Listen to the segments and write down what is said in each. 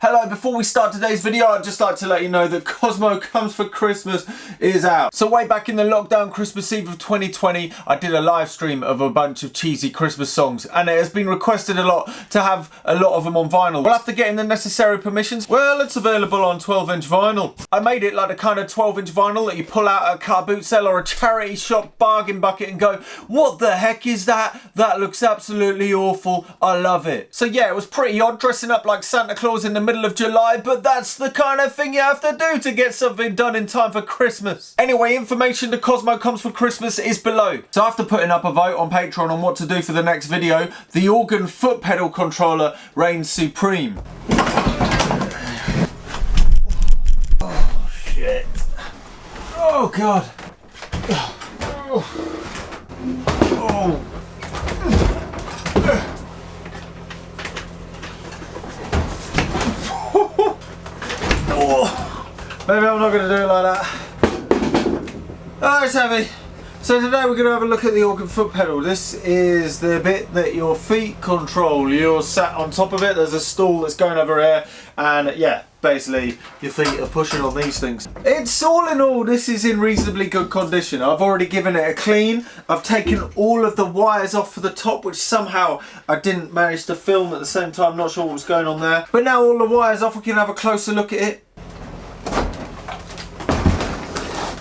Hello, before we start today's video, I'd just like to let you know that KOSMO Comes for Christmas is out. So way back in the lockdown Christmas Eve of 2020, I did a live stream of a bunch of cheesy Christmas songs, and it has been requested a lot to have a lot of them on vinyl. Well, after getting the necessary permissions, well, it's available on 12-inch vinyl. I made it like a kind of 12-inch vinyl that you pull out at a car boot sale or a charity shop bargain bucket and go, what the heck is that? That looks absolutely awful. I love it. So yeah, it was pretty odd dressing up like Santa Claus in the middle of July, but that's the kind of thing you have to do to get something done in time for Christmas. Anyway, information to KOSMO Comes for Christmas is below. So after putting up a vote on Patreon on what to do for the next video, the organ foot pedal controller reigns supreme. Oh shit. Oh god. Oh. Maybe I'm not going to do it like that. Oh, it's heavy. So today we're going to have a look at the organ foot pedal. This is the bit that your feet control. You're sat on top of it. There's a stool that's going over here, and yeah, basically your feet are pushing on these things. It's all in all, this is in reasonably good condition. I've already given it a clean. I've taken all of the wires off for the top, which somehow I didn't manage to film at the same time. Not sure what was going on there. But now all the wires off, we can have a closer look at it.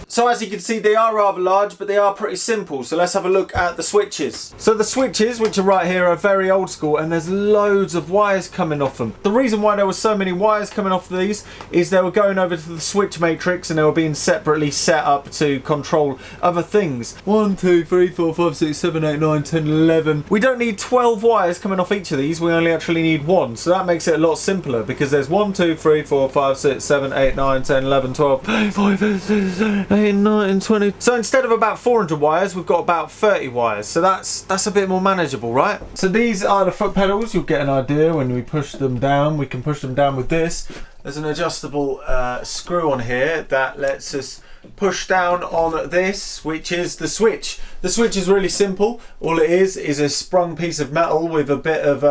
So as you can see, they are rather large, but they are pretty simple. So let's have a look at the switches. So the switches, which are right here, are very old school, and there's loads of wires coming off them. The reason why there were so many wires coming off of these is they were going over to the switch matrix and they were being separately set up to control other things. 1, 2, 3, 4, 5, 6, 7, 8, 9, 10, 11. We don't need 12 wires coming off each of these. We only actually need one. So that makes it a lot simpler because there's 1, 2, 3, 4, 5, 6, 7, 8, 9, 10, 11, 12, 5, 6, 7, 8, 9, 20. So instead of about 400 wires, we've got about 30 wires. So that's a bit more manageable, right? So these are the foot pedals. You'll get an idea when we push them down. We can push them down with this. There's an adjustable screw on here that lets us push down on this, which is the switch. The switch is really simple. All it is a sprung piece of metal with a bit of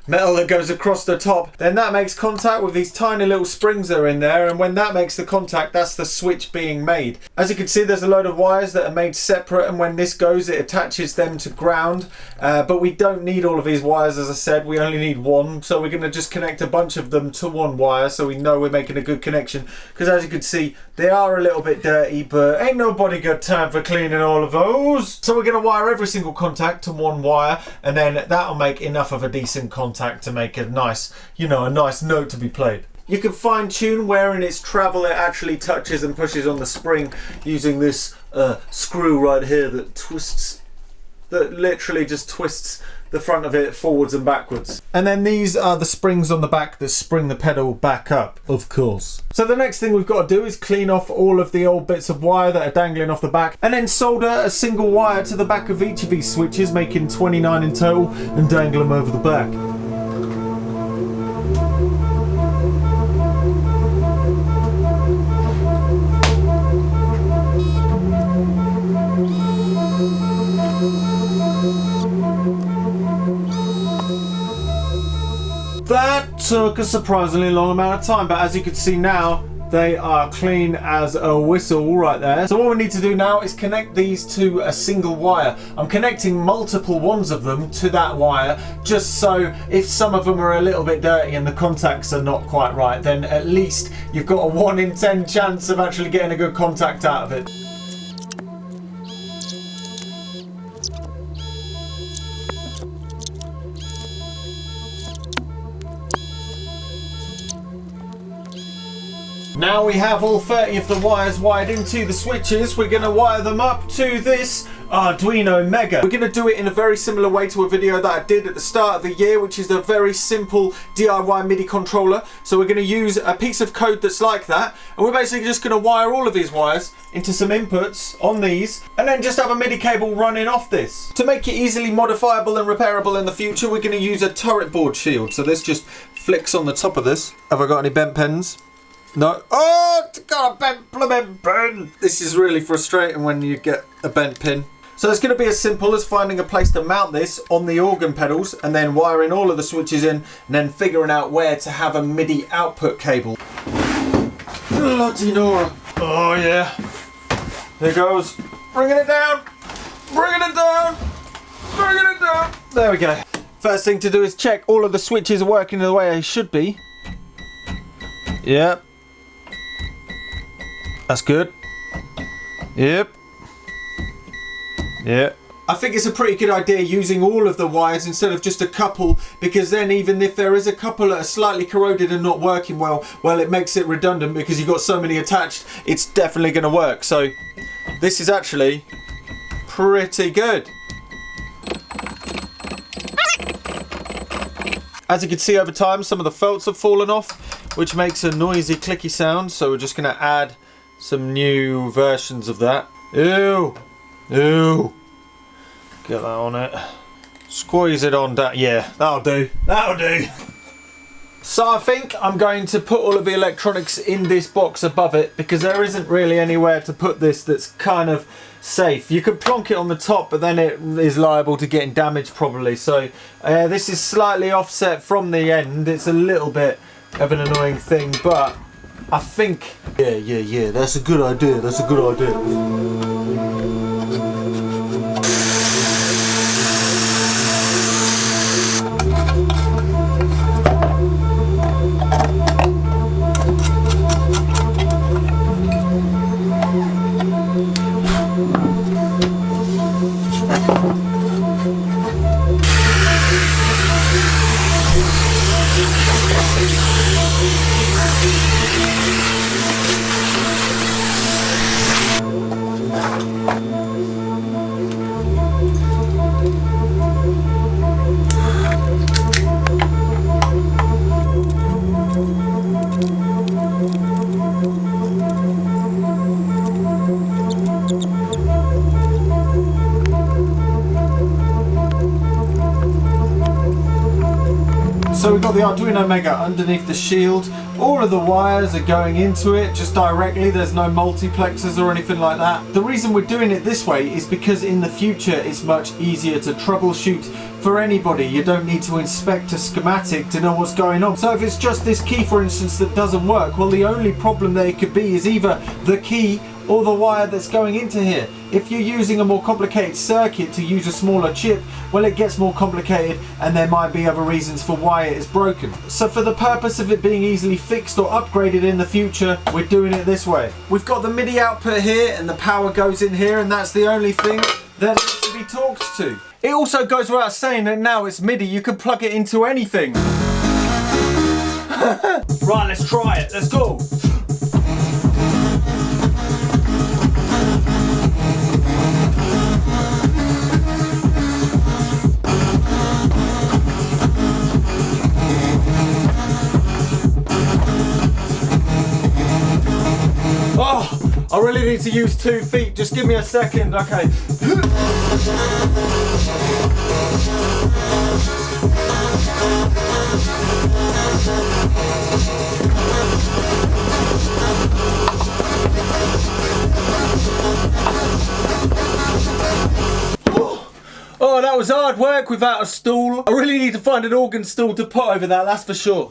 metal that goes across the top. Then that makes contact with these tiny little springs that are in there, and when that makes the contact, that's the switch being made. As you can see, there's a load of wires that are made separate, and when this goes, it attaches them to ground. But we don't need all of these wires, as I said. We only need one, so we're going to just connect a bunch of them to one wire so we know we're making a good connection, because as you can see, they are a little bit dirty, but ain't nobody got time for cleaning all of those. So we're going to wire every single contact to one wire, and then that'll make enough of a decent contact to make a nice, you know, a nice note to be played. You can fine tune where in its travel it actually touches and pushes on the spring using this screw right here that twists, that literally just twists the front of it forwards and backwards. And then these are the springs on the back that spring the pedal back up, of course. So the next thing we've got to do is clean off all of the old bits of wire that are dangling off the back, and then solder a single wire to the back of each of these switches, making 29 in total, and dangle them over the back. That took a surprisingly long amount of time, but as you can see now, they are clean as a whistle right there. So what we need to do now is connect these to a single wire. I'm connecting multiple ones of them to that wire, just so if some of them are a little bit dirty and the contacts are not quite right, then at least you've got a 1 in 10 chance of actually getting a good contact out of it. Now we have all 30 of the wires wired into the switches. We're going to wire them up to this Arduino Mega. We're going to do it in a very similar way to a video that I did at the start of the year, which is a very simple DIY MIDI controller. So we're going to use a piece of code that's like that, and we're basically just going to wire all of these wires into some inputs on these, and then just have a MIDI cable running off this. To make it easily modifiable and repairable in the future, we're going to use a turret board shield. So this just flicks on the top of this. Have I got any bent pens? No. Oh, got a bent blooming pin. This is really frustrating when you get a bent pin. So it's going to be as simple as finding a place to mount this on the organ pedals and then wiring all of the switches in and then figuring out where to have a MIDI output cable. Bloody Nora. Oh yeah. There goes. Bringing it down. Bringing it down. Bringing it down. There we go. First thing to do is check all of the switches are working the way they should be. Yep. That's good. Yep. Yeah. I think it's a pretty good idea using all of the wires instead of just a couple, because then even if there is a couple that are slightly corroded and not working well, it makes it redundant because you've got so many attached, it's definitely going to work. So this is actually pretty good. As you can see over time, some of the felts have fallen off, which makes a noisy clicky sound. So we're just going to add some new versions of that. Ew. Ew. Get that on it. Squeeze it on down. Yeah, that'll do. That'll do. So I think I'm going to put all of the electronics in this box above it because there isn't really anywhere to put this that's kind of safe. You could plonk it on the top, but then it is liable to getting damaged probably. So this is slightly offset from the end. It's a little bit of an annoying thing, but I think... Yeah. That's a good idea. That's a good idea. So we've got the Arduino Mega underneath the shield. All of the wires are going into it just directly. There's no multiplexers or anything like that. The reason we're doing it this way is because in the future it's much easier to troubleshoot for anybody. You don't need to inspect a schematic to know what's going on. So if it's just this key, for instance, that doesn't work, well, the only problem there could be is either the key or the wire that's going into here. If you're using a more complicated circuit to use a smaller chip, well, it gets more complicated and there might be other reasons for why it is broken. So for the purpose of it being easily fixed or upgraded in the future, we're doing it this way. We've got the MIDI output here and the power goes in here, and that's the only thing that needs to be talked to. It also goes without saying that now it's MIDI, you can plug it into anything. Right, let's try it, let's go. Oh, I really need to use 2 feet. Just give me a second, okay. Oh, that was hard work without a stool. I really need to find an organ stool to put over that, that's for sure.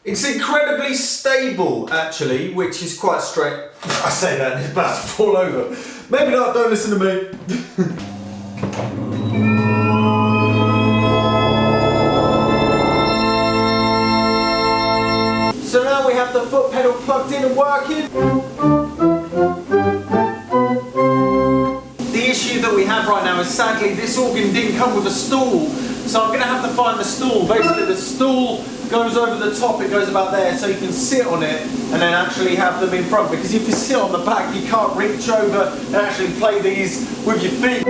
It's incredibly stable, actually, which is quite straight. I say that and it's about to fall over. Maybe not, don't listen to me. So now we have the foot pedal plugged in and working. The issue that we have right now is sadly this organ didn't come with a stool, so I'm going to have to find the stool. Basically the stool goes over the top, it goes about there, so you can sit on it and then actually have them in front, because if you sit on the back you can't reach over and actually play these with your feet.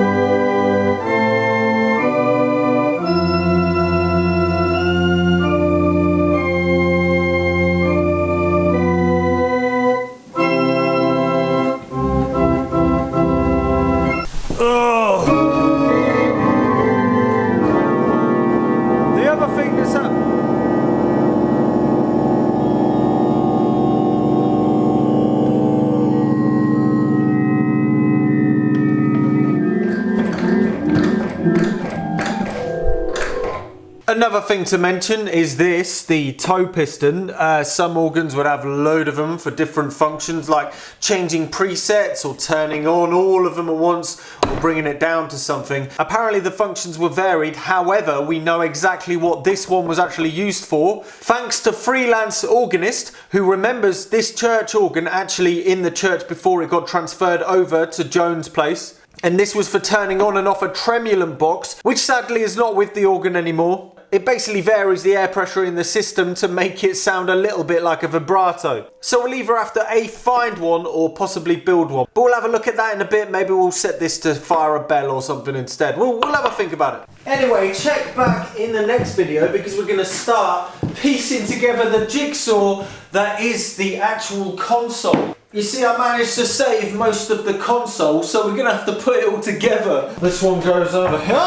Another thing to mention is this, the toe piston. Some organs would have a load of them for different functions, like changing presets or turning on all of them at once or bringing it down to something. Apparently the functions were varied, however we know exactly what this one was actually used for thanks to freelance organist who remembers this church organ actually in the church before it got transferred over to Jones' place. And this was for turning on and off a tremulant box, which sadly is not with the organ anymore. It basically varies the air pressure in the system to make it sound a little bit like a vibrato. So we'll either have to find one or possibly build one. But we'll have a look at that in a bit. Maybe we'll set this to fire a bell or something instead. We'll have a think about it. Anyway, check back in the next video because we're going to start piecing together the jigsaw that is the actual console. You see, I managed to save most of the console, so we're going to have to put it all together. This one goes over here.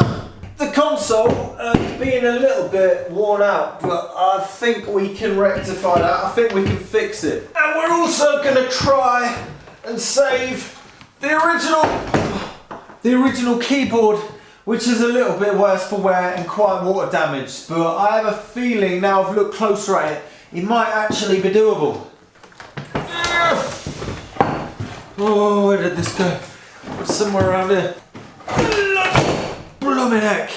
The console being a little bit worn out, but I think we can rectify that. I think we can fix it. And we're also going to try and save the original keyboard, which is a little bit worse for wear and quite water damaged. But I have a feeling now I've looked closer at it, it might actually be doable. Oh, where did this go? Somewhere around here. Blooming heck.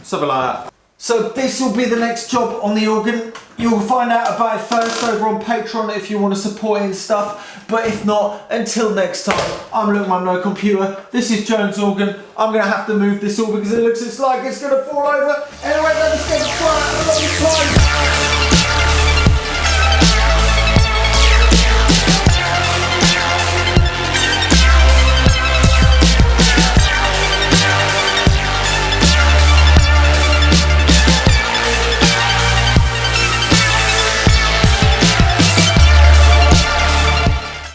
Something like that. So this will be the next job on the organ. You'll find out about it first over on Patreon if you want to support it and stuff. But if not, until next time, I'm Luteraan No Computer. This is Jones' organ. I'm going to have to move this all because it looks like it's going to fall over. Anyway, let's get it.